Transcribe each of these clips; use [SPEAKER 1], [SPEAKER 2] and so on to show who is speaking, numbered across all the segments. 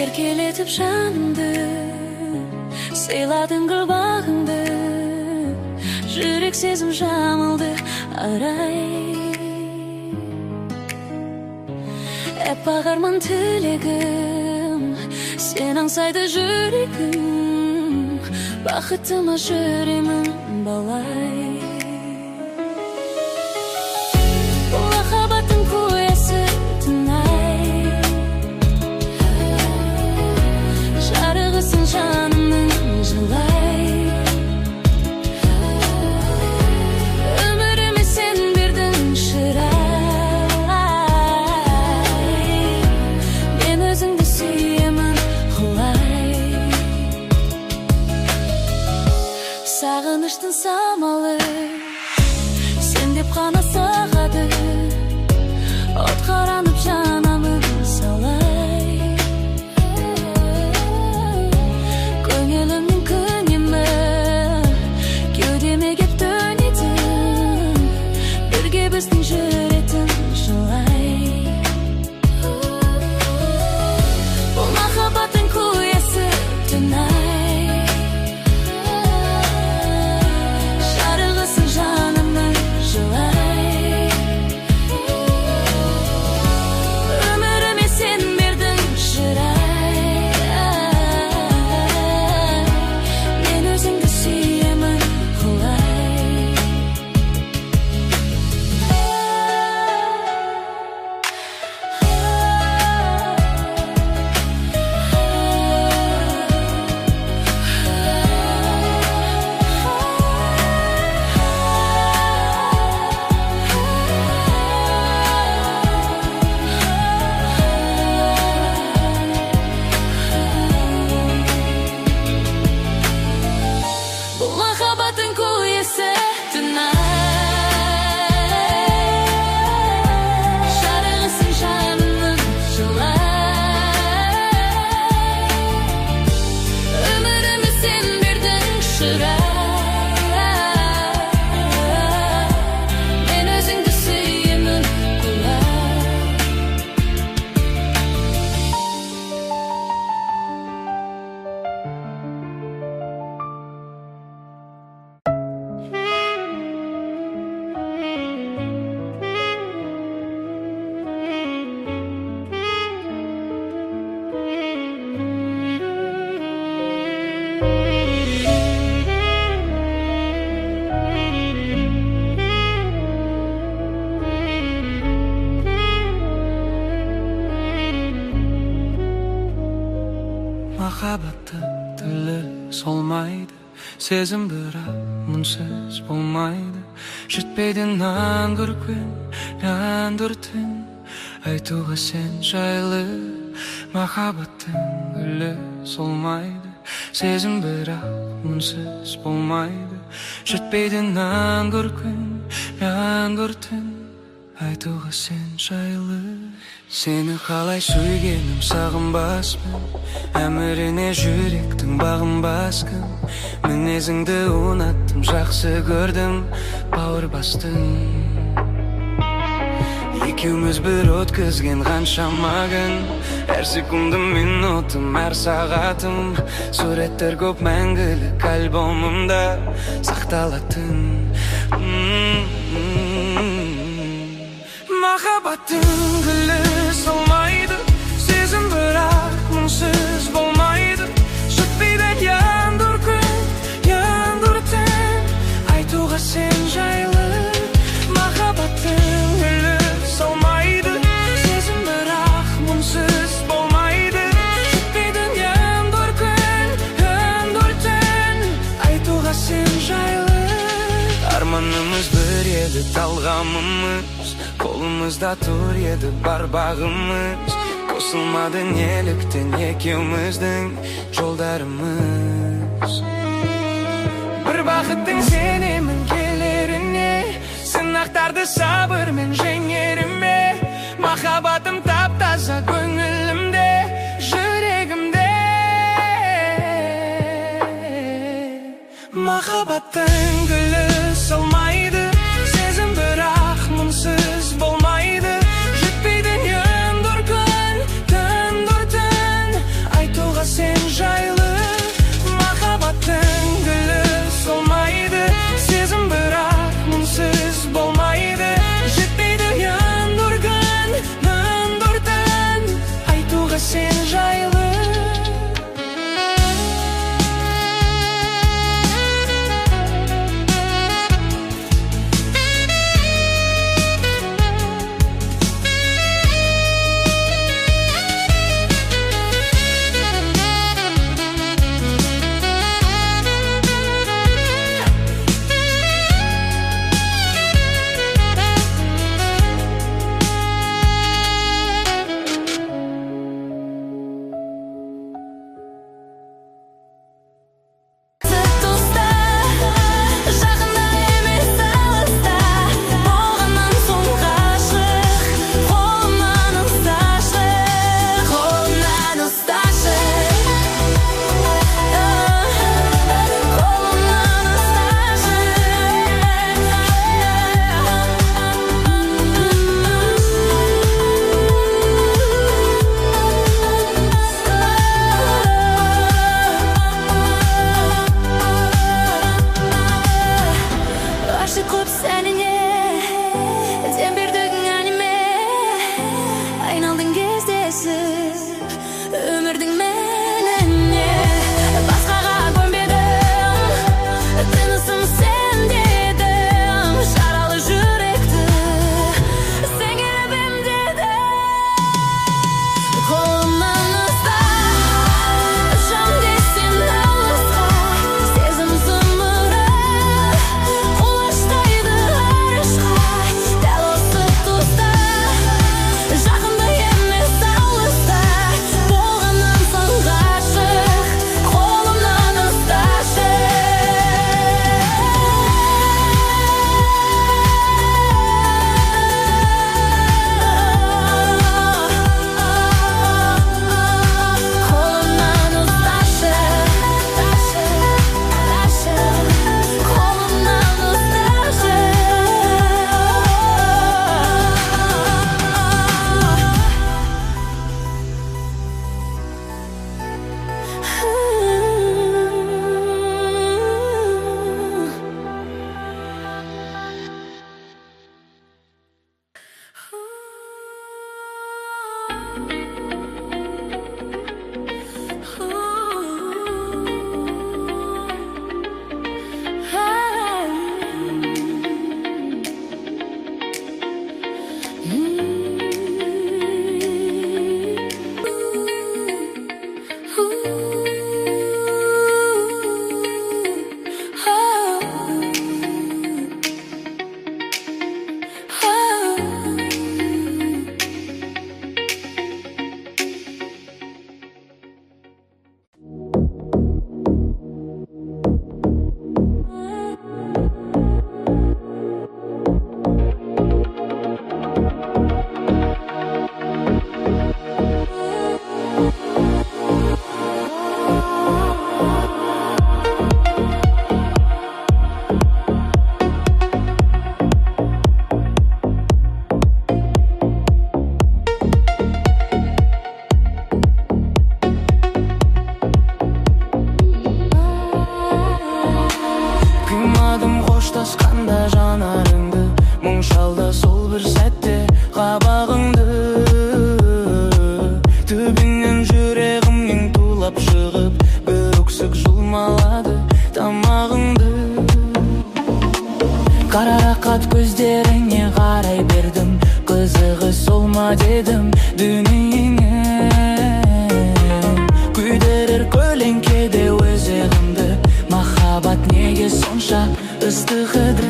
[SPEAKER 1] Erkeletip жанымды, сыйладың кырбагыңды, жүрек сезім жамылды арай. Әппақ арман тілегім, сен аңсайды жүрегім, бақытыма жүремін балай. Бұл махаббаттың куәсі тыңай, жарығысың жанымның жылай. Өміріме сен бердің шырай, мен өзіңді сүйемін құлай. Сағыныштың самалы сен деп қана сағады, от қаранып жанамын салай. Көңілімнің күнемі кеудеме кеп төнетін, бірге біздің жүретін жылай. Бұл махаббаттың куәсі түнай, жарығысың жанымның жылай. Өміріме сен бердің шырай, мен өзіңді сүйемін құлай. Бұл махаббаттың куәсі түнай, жарығысың жанымның жылай. Өміріме сен бердің шырай, мен өзіңді сүйемін құлай.
[SPEAKER 2] Махаббатты тілі солмайды, сезім бірақ мұнсыз болмайды. Жетпейді нан көрген жан дүртін, айтуға сен жайлы. Махаббаттың тілі солмайды, сезім бірақ мұнсыз болмайды. Жетпейді нан көрген жан дүртін, айтуға сен жайлы. Сені қалай сүйгенім сағынбаспын, әміріне жүректің бағынбас кім. Мінезіңді ұнаттым, жақсы көрдім, бауыр бастың. Екеуміз бір өткізген қаншама күн, әр секундым минутым, әр сағатым. Суреттер көп мәңгілік альбомымда сақталатын. Махаббаттың гүлі солмайды, сезім бірақ мұнсыз болмайды. Жетпейді яндыр күн, яндыр түн, айтуға сен жайлы. Махаббаттың гүлі солмайды, сезім бірақ мұнсыз болмайды. Жетпейді яндыр күн, яндыр түн, айтуға сен жайлы. Арманымыз бір еді, талғамымыз қолымызда тұр еді бар бағымыз. Қосылмады неліктен екеуміздің жолдарымыз. Бір бақыттың сенемін келеріне, сынақтарды сабырмен жеңеріме. Махаббатым тап-таза көңілімде, жүрегімде. Махаббаттың гүлі солмайды, сезім бірақ мұнсыз болмайды. Жетпейді ендір күн, түндір түн, айтуға сен жайлы. Махаббаттың гүлі солмайды, сезім бірақ мұнсыз болмайды. Жетпейді ендір күн, түндір түн, айтуға сен жайлы.
[SPEAKER 3] Қарақат көздеріңе қарай бердім, қызығы сол ма дедім дүниеңе. Күйдірер көлеңкеде өзегімді, махаббат неге сонша ыстық еді.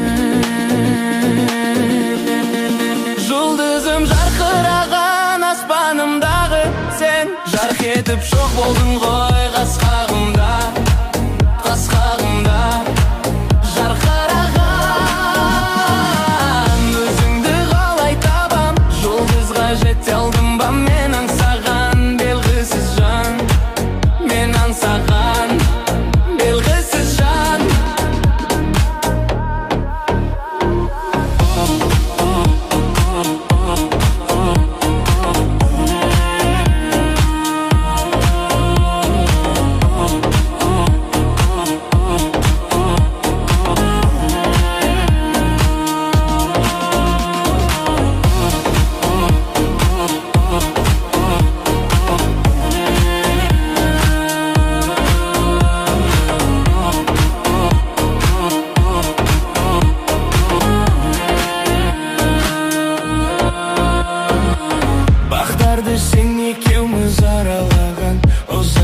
[SPEAKER 3] Жұлдызым жарқыраған аспанымдағы, сен жарқ етіп жоқ болдың ғой қас-қағымда, қас-қағымда. Жете алдым ба мен аңсаған белгісіз жан, мен аңсаған белгісіз жан.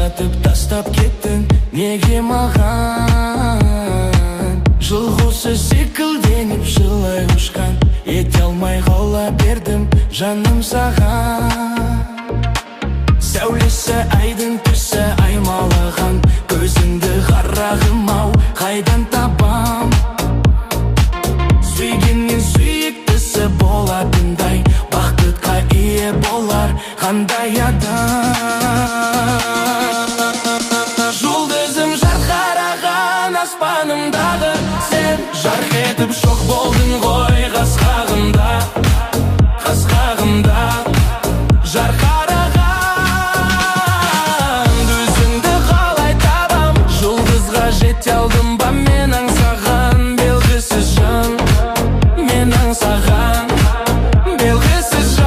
[SPEAKER 3] жылатып тастап кеттің, неге маған? Жылғысы секілденіп жылай ұшқан, ете алмай қала бердім жаным саған. Сәулесі айдың түсі аймалаған, көзіңді қарағым-ау қайдан табам? Сүйгеннен сүйіктісі болатындай, бақытқа ие болар қандай адам? Жұлдызым жарқыраған аспанымдағы, сен жарқ етіп жоқ болдың ғой қас-қағымда, қас-қағымда. Жарқыраған өзіңді қалай табам? Жұлдызға жете алдым ба мен аңсаған белгісіз жан, мен аңсаған белгісіз жан.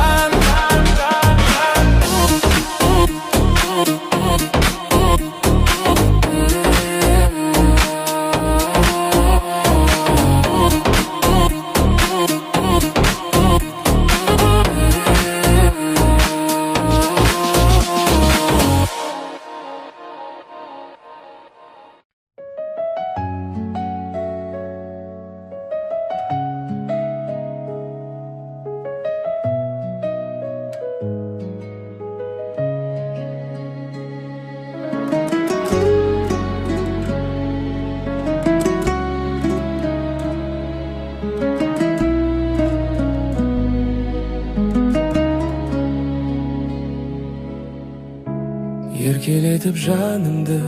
[SPEAKER 3] Еркелетіп жанымды,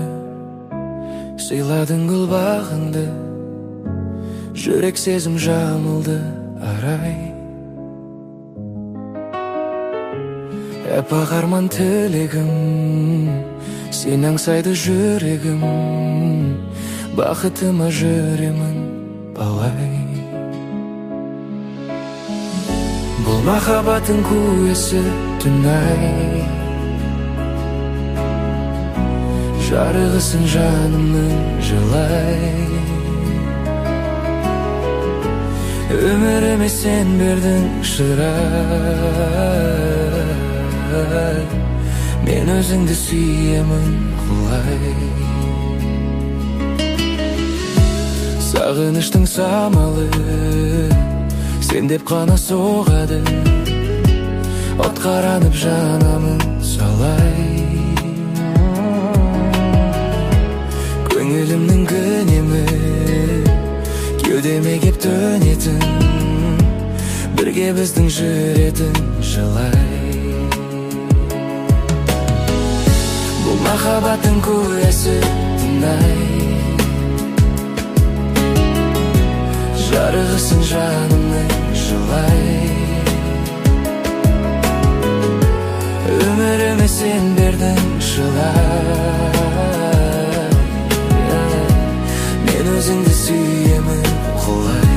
[SPEAKER 3] сыйладың гүл бағыңды, жүрек сезім жамылды арай. Әппақ арман тілегім, сен аңсайды жүрегім, бақытыма жүремін балай. Бұл махаббаттың куәсі түн-ай, жарығысың жанымның жылай. Өміріме сен бердің шырай, мен өзіңді сүйемін құлай. Сағыныштың самалы сен деп қана соғады, от қаранып жанамын салай. Көңілімнің көнемі кеудеме кеп төнетін, бірге біздің жүретін жылай. Бұл махаббаттың куәсі түн-ай, жарығысың жанымның жылай. Өміріме сен бердің шылай, мен өзіңді сүйемін құлай.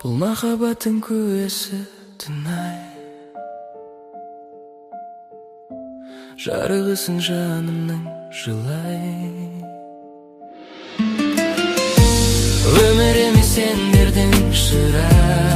[SPEAKER 3] Бұл махаббаттың куәсі түн-ай, жарығысың жанымның жылай. Өміріме сен бердің шырай,